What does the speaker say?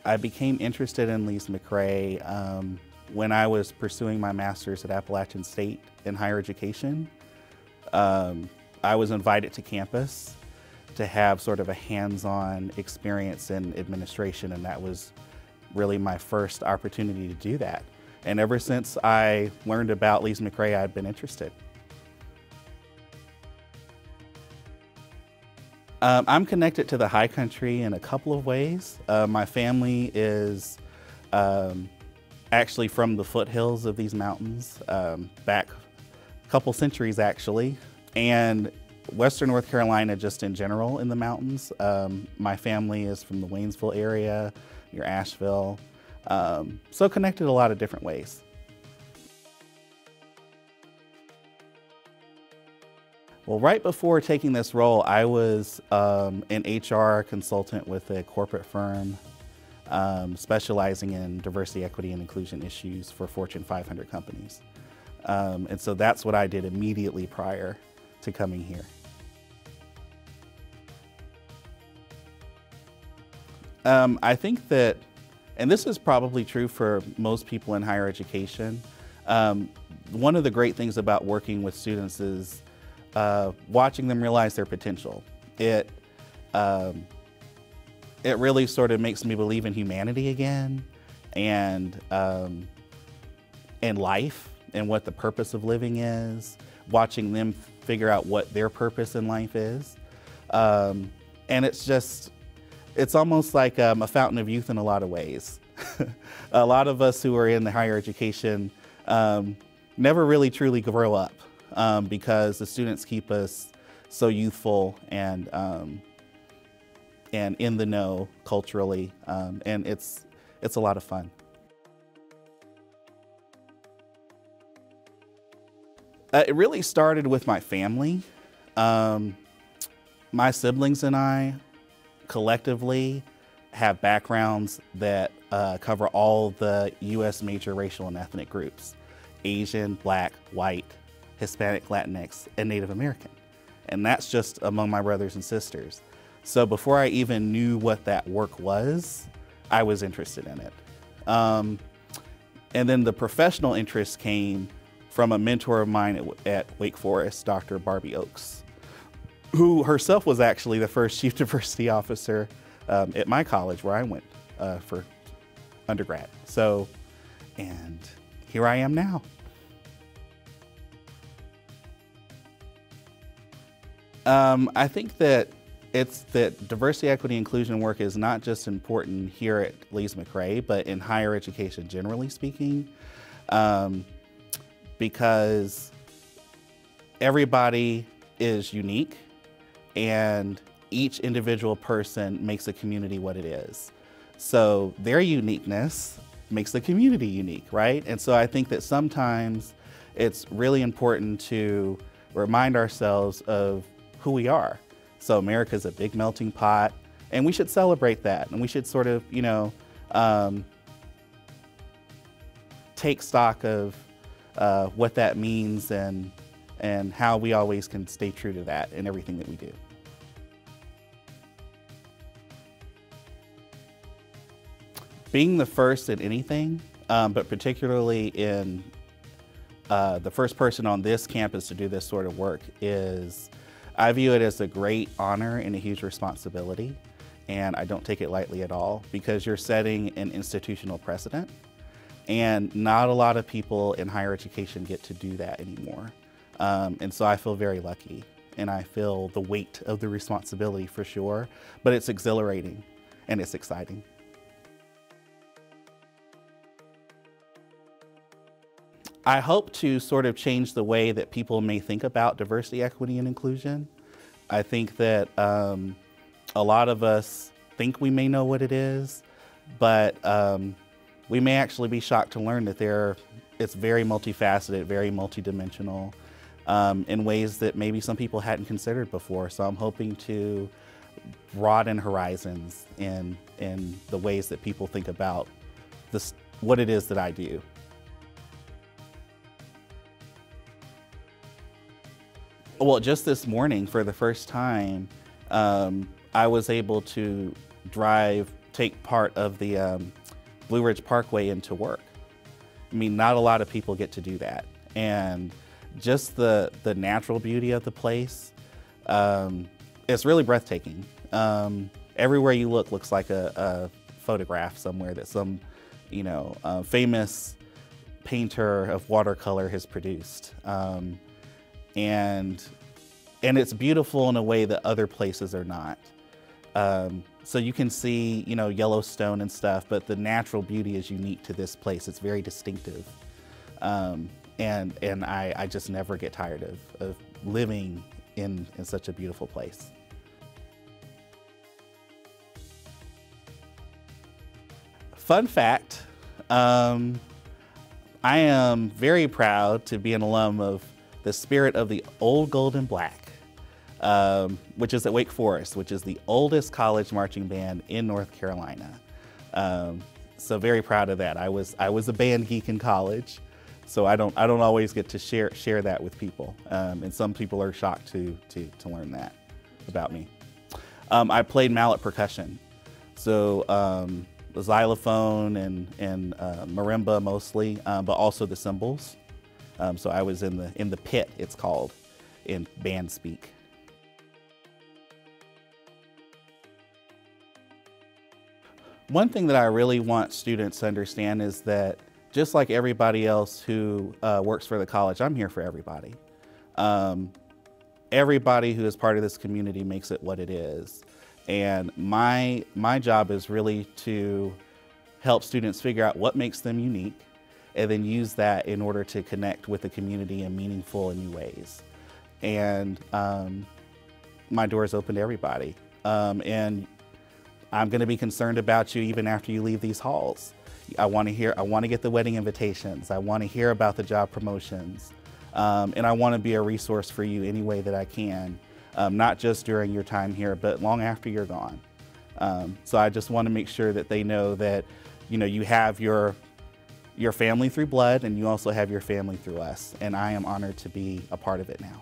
I became interested in Lees-McRae when I was pursuing my master's at Appalachian State in higher education. I was invited to campus to have sort of a hands-on experience in administration, and that was really my first opportunity to do that. And ever since I learned about Lees-McRae, I've been interested. I'm connected to the high country in a couple of ways. My family is actually from the foothills of these mountains, back a couple centuries actually, and Western North Carolina just in general in the mountains. My family is from the Waynesville area, near Asheville, so connected a lot of different ways. Well, right before taking this role, I was an HR consultant with a corporate firm specializing in diversity, equity, and inclusion issues for Fortune 500 companies. And so that's what I did immediately prior to coming here. I think that, and this is probably true for most people in higher education, one of the great things about working with students is watching them realize their potential. It really sort of makes me believe in humanity again, and in life, and what the purpose of living is, watching them figure out what their purpose in life is. And it's almost like a fountain of youth in a lot of ways. A lot of us who are in the higher education never really truly grow up because the students keep us so youthful and in the know culturally, and it's a lot of fun. It really started with my family. My siblings and I collectively have backgrounds that cover all the U.S. major racial and ethnic groups: Asian, Black, White, Hispanic, Latinx, and Native American. And that's just among my brothers and sisters. So before I even knew what that work was, I was interested in it. And then the professional interest came from a mentor of mine at Wake Forest, Dr. Barbie Oakes, who herself was actually the first chief diversity officer at my college where I went for undergrad. So, and here I am now. I think that diversity, equity, inclusion work is not just important here at Lees-McRae, but in higher education generally speaking, because everybody is unique and each individual person makes a community what it is. So their uniqueness makes the community unique, right? And so I think that sometimes it's really important to remind ourselves of who we are. So America's a big melting pot, and we should celebrate that, and we should sort of, you know, take stock of what that means and how we always can stay true to that in everything that we do. Being the first in anything, but particularly in the first person on this campus to do this sort of work I view it as a great honor and a huge responsibility, and I don't take it lightly at all, because you're setting an institutional precedent, and not a lot of people in higher education get to do that anymore. And so I feel very lucky, and I feel the weight of the responsibility for sure, but it's exhilarating and it's exciting. I hope to sort of change the way that people may think about diversity, equity, and inclusion. I think that a lot of us think we may know what it is, but we may actually be shocked to learn that it's very multifaceted, very multidimensional, in ways that maybe some people hadn't considered before. So I'm hoping to broaden horizons in the ways that people think about what it is that I do. Well, just this morning, for the first time, I was able to drive take part of the Blue Ridge Parkway into work. I mean, not a lot of people get to do that. And just the natural beauty of the place, it's really breathtaking. Everywhere you look looks like a photograph somewhere that some, famous painter of watercolor has produced. And it's beautiful in a way that other places are not. So you can see, Yellowstone and stuff, but the natural beauty is unique to this place. It's very distinctive. And I just never get tired of living in such a beautiful place. Fun fact, I am very proud to be an alum of the Spirit of the Old Gold and Black, which is at Wake Forest, which is the oldest college marching band in North Carolina. So very proud of that. I was a band geek in college, so I don't always get to share that with people, and some people are shocked to learn that about me. I played mallet percussion, so the xylophone and marimba mostly, but also the cymbals. So I was in the pit, it's called, in band speak. One thing that I really want students to understand is that just like everybody else who works for the college, I'm here for everybody. Everybody who is part of this community makes it what it is. And my job is really to help students figure out what makes them unique and then use that in order to connect with the community in meaningful and new ways. And my door is open to everybody. And I'm going to be concerned about you even after you leave these halls. I want to get the wedding invitations. I want to hear about the job promotions. And I want to be a resource for you any way that I can, not just during your time here, but long after you're gone. So I just want to make sure that they know that, you have your family through blood and you also have your family through us. And I am honored to be a part of it now.